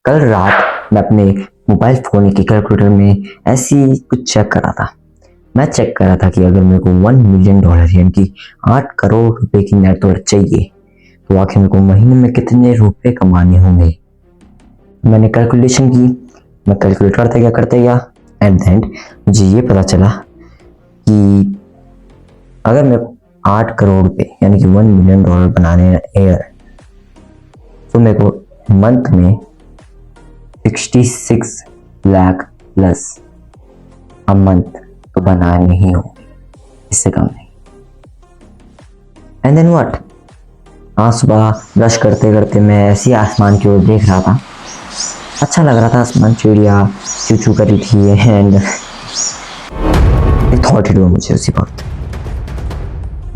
कल रात मैं अपने मोबाइल फ़ोन के कैलकुलेटर में ऐसी कुछ चेक कर रहा था। मैं चेक कर रहा था कि अगर मेरे को $1 मिलियन यानी कि 8 करोड़ रुपए की नेट वर्थ चाहिए तो आखिर मेरे को महीने में कितने रुपए कमाने होंगे। मैंने कैलकुलेशन की, मैं कैलकुलेट करते गया एट द एंड मुझे ये पता चला कि अगर मेरे को 8 करोड़ रुपए यानी कि $1 मिलियन बनाने हैं एयर, तो मेरे को मंथ में 66 लाख प्लस अ मंथ तो बनाने ही होंगे, इससे कम नहीं। एंड देन व्हाट, आज सुबह ब्रश करते करते मैं ऐसे ही आसमान की ओर देख रहा था। अच्छा लग रहा था आसमान, चिड़िया चू चू कर रही थी एंड एक थॉट हिट हुआ मुझे उसी वक्त।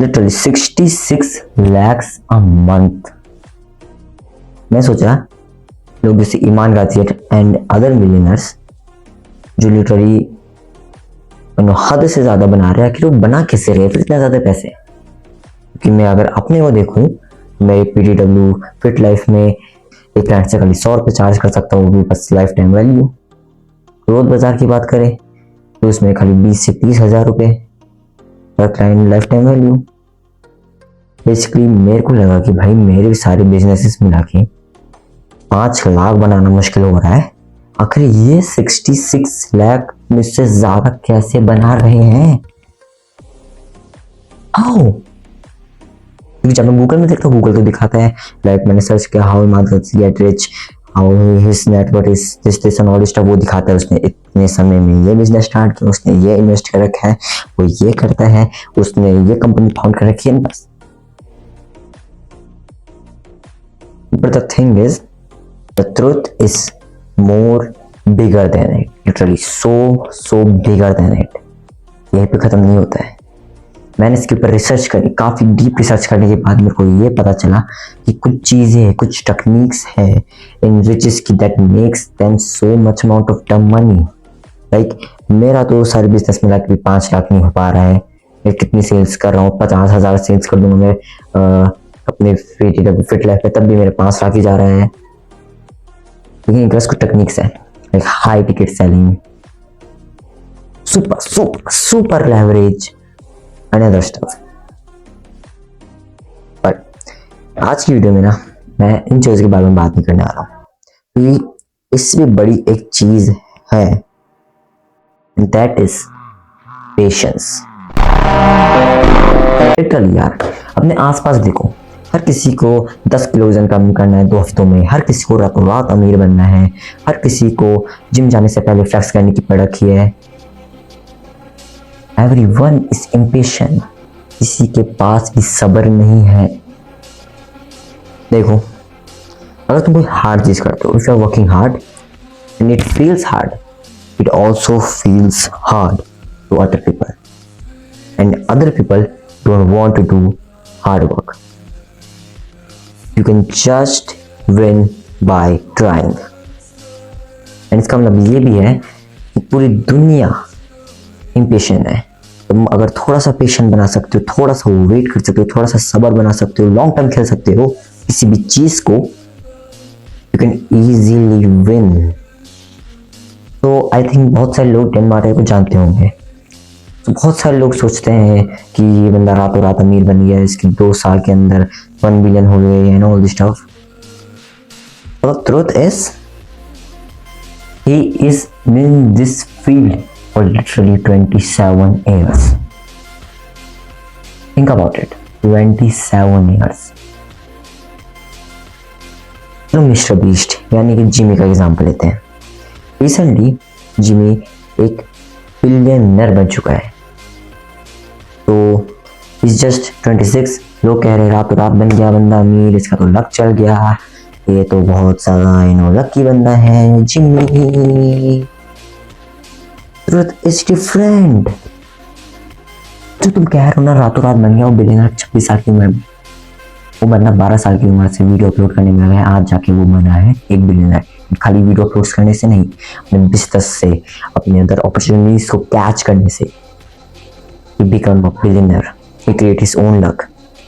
Literally 66 lakhs a month. मैं सोचा लोग जैसे ईमान गाजियत एंड अदर मिलियनर्स जो लिटरली हद से ज्यादा बना रहे हैं, कि लोग बना कैसे रहे फिर इतना ज्यादा पैसे। क्योंकि मैं अगर अपने को देखूं, मैं PTW फिट लाइफ में एक क्लाइंट से खाली 100 रुपये चार्ज कर सकता हूँ, वो भी बस लाइफ टाइम वैल्यू। ग्रोथ बाजार की बात करें तो उसमें खाली 20 से 30 हजार रुपये पर client life time value. Basically मेरे को लगा कि भाई मेरे सारे बिजनेसेस मिला के 5 लाख बनाना मुश्किल हो रहा है, आखिर ये 66 लाख मुझसे ज्यादा कैसे बना रहे हैं। आओ, क्योंकि जब मैं गूगल में देखता हूँ, गूगल तो दिखाता है लाइक मैंने सर्च किया हाउ इमान गाजियत get rich, how his net worth is this and all stuff, वो दिखाता है उसने इतने समय में ये बिजनेस स्टार्ट किया, उसने ये इन्वेस्ट कर रखा है, वो ये करता है, उसने ये कंपनी फाउंड कर रखी है बस। But the thing is the truth is more bigger than it, literally so bigger than it। यहीं पे खत्म नहीं होता है। मैंने इसके ऊपर रिसर्च करी, काफी डीप रिसर्च करने के बाद मेरे को ये पता चला कि कुछ चीजें, कुछ टेक्निक्स है इन रिचेस की that makes them so much amount of the money. Like मेरा तो सारे बिजनेस मिला के भी 5 लाख नहीं हो पा रहा है। मैं कितनी सेल्स कर रहा हूँ, 50,000 सेल्स कर दूंगा मैं अपने फिट लाइफ में, तब भी मेरे 5 लाख ही जा रहे हैं। लेकिन इनके पास कुछ टेक्निक्स है like high ticket selling, super leverage and other stuff. But आज की वीडियो में ना मैं इन चीज़ों के बारे में बात नहीं करने वाला हूँ, क्योंकि इससे बड़ी एक चीज है and that is patience. Literally यार, अपने आसपास देखो, हर किसी को 10 किलो वजन कम करना है 2 हफ्तों में, हर किसी को रातों रात अमीर बनना है, हर किसी को जिम जाने से पहले फ्लेक्स करने की पड़ रखी है। एवरीवन इज इम्पेशेंट, किसी के पास भी सब्र नहीं है। देखो, अगर तुम कोई हार्ड चीज करते हो, if you are working hard and it feels hard, it also feels hard to other people and other people don't want to do hard work. You can just win by trying। And इसका मतलब ये भी है कि पूरी दुनिया impatient है। तुम अगर थोड़ा सा पेशेंट बना सकते हो, थोड़ा सा वेट कर सकते हो, थोड़ा सा सब्र बना सकते हो, लॉन्ग टर्म खेल सकते हो किसी भी चीज को, यू कैन इजीली विन। तो आई थिंक बहुत सारे लोग डेन मार्टे को जानते होंगे। तो बहुत सारे लोग सोचते हैं कि ये बंदा रातों रात अमीर बन गया, इसके 2 साल के अंदर 1 बिलियन हो गए and all this stuff. The truth is he is in this field for literally 27 years। Think about it, 27 years। चलो मिस्टर बीस्ट यानी कि जिमी का एग्जांपल लेते हैं। रिसेंटली जिमी एक बिलियनर बन चुका है। तो इज जस्ट 26। लोग कह रहे रातों रात बन गया बंदा अमीर, इसका तो लक चल गया, ये तो बहुत ज्यादा लकी बंदा है जिमी। Truth is different. जो तुम कह रहे हो ना रातों रात बन गया वो बिलियनर 26 साल की उम्र में, वो बंदा 12 साल की उम्र से वीडियो अपलोड करने में लगा है, आज जाके वो बना है एक बिलियनर। खाली वीडियो अपलोड करने से नहीं, अपने बिजनेस से, अपने अंदर अपॉर्चुनिटीज को कैच करने से he become a billionaire। he create his own luck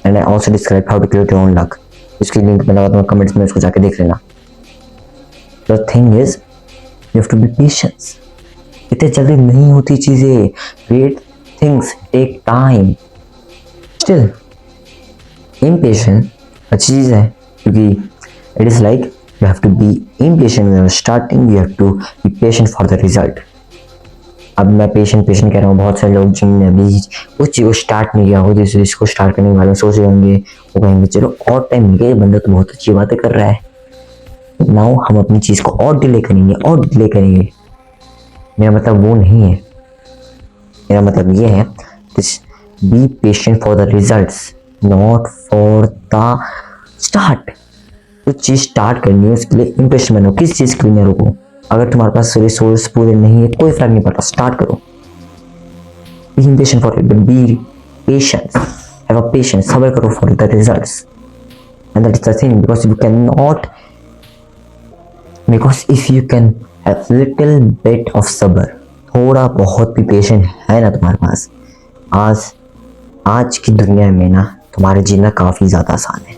and I also describe how to create your own luck। इसकी लिंक मैं लगा दूंगा कमेंट्स में, उसको जाके देख लेना। The thing is you have to be patience. इतने जल्दी नहीं होती चीजें. Great things take time. Still impatient अच्छी चीज है, क्योंकि it is like you have to be impatient when you're starting. You have to be patient for the result. अब मैं पेशेंट कह रहा हूँ. बहुत सारे लोग जिनने अभी उस चीज़ को स्टार्ट नहीं किया हो, जिस चीज़ को स्टार्ट करने वाले सोच रहे होंगे, वो कहेंगे चलो और टाइम मिल गया, बंदा तो बहुत अच्छी बातें कर रहा है. नाउ हम अपनी चीज़ को और डिले करेंगे. मेरा मतलब वो नहीं है. मेरा मतलब ये है be patient for the results, not for the start. जो चीज़ स्टार्ट करनी है उसके लिए इम्पेशेंट बनो. किस चीज़ के लिए रुको. अगर तुम्हारे पास रिसोर्स पूरे नहीं है, कोई फर्क नहीं पड़ता, स्टार्ट करो. B impatient for it, but be patient. Have a patience, सब्र करो for the results. And that is the thing, because you can not, because if you can have little bit of सब्र, थोड़ा बहुत भी patient है ना तुम्हारे पास, आज की दुनिया में ना तुम्हारे जीना काफी ज्यादा आसान है.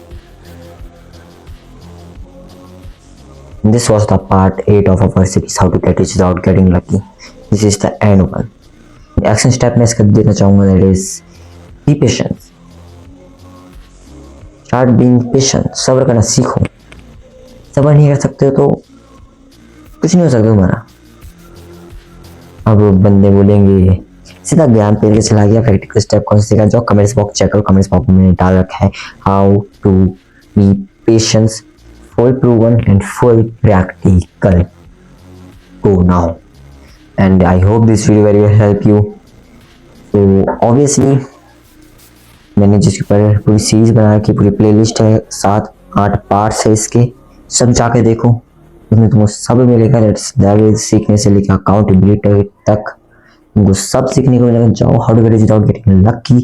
This was the part 8 of our series how to get rich without getting lucky. This is the end one. Action step मैं इसका देना चाहूँगा, that is be patient. Start being patient. सब्र करना सीखो. सब्र नहीं कर सकते हो तो कुछ नहीं हो सकता तुम्हारा. अब बंदे बोलेंगे सीधा ज्ञान पेड़ के चला गया, प्रैक्टिकल स्टेप कौन सीखा, जो कमेंट्स बॉक्स चेक करो. कमेंट्स बॉक्स में डाल रखा है how to be patience, full proven and full practical. Go now, and I hope this video very will help you. So obviously मैंने जिसके ऊपर पूरी सीरीज बना की, पूरी प्लेलिस्ट है, 7-8 पार्ट्स है इसके, सब जाके देखो. उसमें तुमको सब मिलेगा. लेट्स सीखने से लेकर अकाउंटेबिलिटी तक तुमको सब सीखने को मिलेगा. जाओ, how to get rich without getting lucky,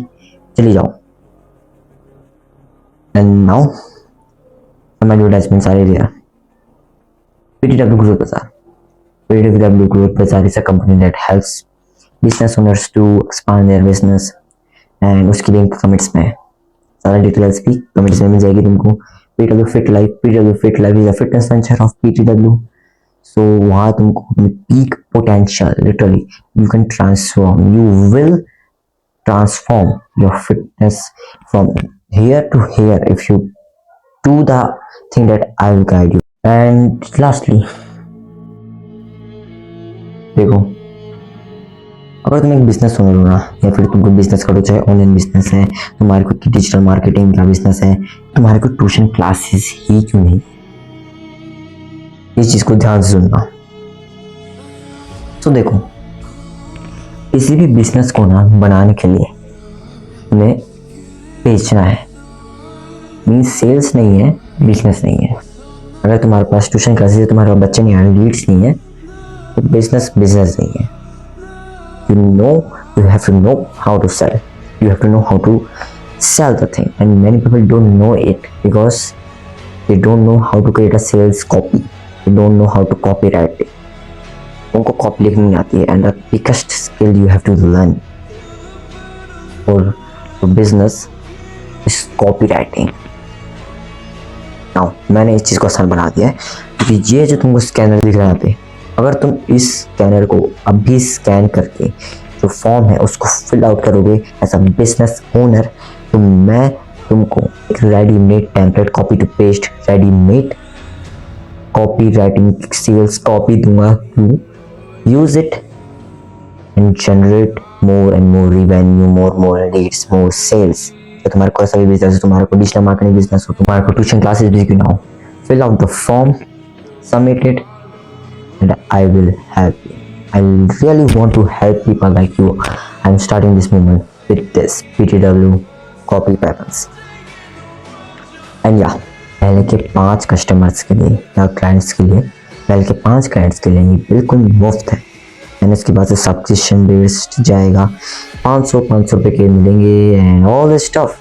चली जाओ. And now some advertisements are there. PTW Growth Bazaar. PTW Growth Bazaar is a company that helps business owners to expand their business, and उसकी link comments में है. सारा details भी comments में मिल जाएगी तुमको. PTW Fit Life is a fitness venture of PTW. So वहाँ तुमको अपने peak potential, literally you can transform, you will transform your fitness from here to here if you do the thing that I will guide you. And lastly, देखो, अगर तुम एक business owner हो ना, या फिर तुम कोई बिजनेस करो, चाहे ऑनलाइन बिजनेस है, तुम्हारे को डिजिटल मार्केटिंग का बिजनेस है, तुम्हारे को ट्यूशन क्लासेस ही क्यों नहीं, इस चीज को ध्यान से सुनना. तो देखो, किसी भी बिजनेस को ना बनाने के लिए तुम्हें बेचना है. मीन्स सेल्स नहीं है, बिजनेस नहीं है. अगर तुम्हारे पास ट्यूशन क्लासेस है, तुम्हारे पास बच्चे नहीं आ रहे, लीड्स नहीं है, तो बिजनेस नहीं है. You have to know how to sell. You have to know how to sell the thing, and many people don't know it because they don't know how to create a sales copy. They don't know how to copyright it. उनको copy लिखनी नहीं आती है, and the biggest skill you have to learn for business is copywriting. मैंने इस चीज़ को आसान बना दिया है, क्योंकि ये जो तुमको स्कैनर दिख रहा है यहाँ पे, अगर तुम इस स्कैनर को अभी स्कैन करके जो फॉर्म है उसको फिल आउट करोगे एज अ बिजनेस ओनर, तो मैं तुमको एक readymade template, copy to paste readymade copywriting sales copy दूंगा. To use it and generate more and more revenue, more leads, more sales. तुम्हारे को ऐसा भी बिजनेस है, तुम्हारे को डिजिटल मार्केटिंग बिजनेस हो, तुम्हारे को ट्यूशन क्लासेस भी क्यों ना हो, fill out the form, submit it, and I will help you. I really want to help people like you. I'm starting this movement with this PTW copy patterns. And yeah, पहले के 5 customers के लिए या clients के लिए, पहले के 5 clients के लिए ये बिल्कुल मुफ्त है. एंड उसके बाद से सब्सक्रिप्शन बेस्ड जाएगा, 500 रुपये के मिलेंगे एंड ऑल दिस स्टफ.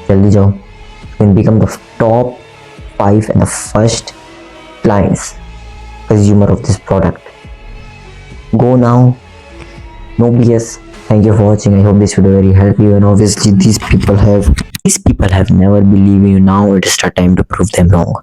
जल्दी जाओ, you can become the top 5 and the first clients consumer of this product. Go now, no BS. Thank you for watching. I hope this video very help you, and obviously these people have never believed in you. Now it is the time to prove them wrong.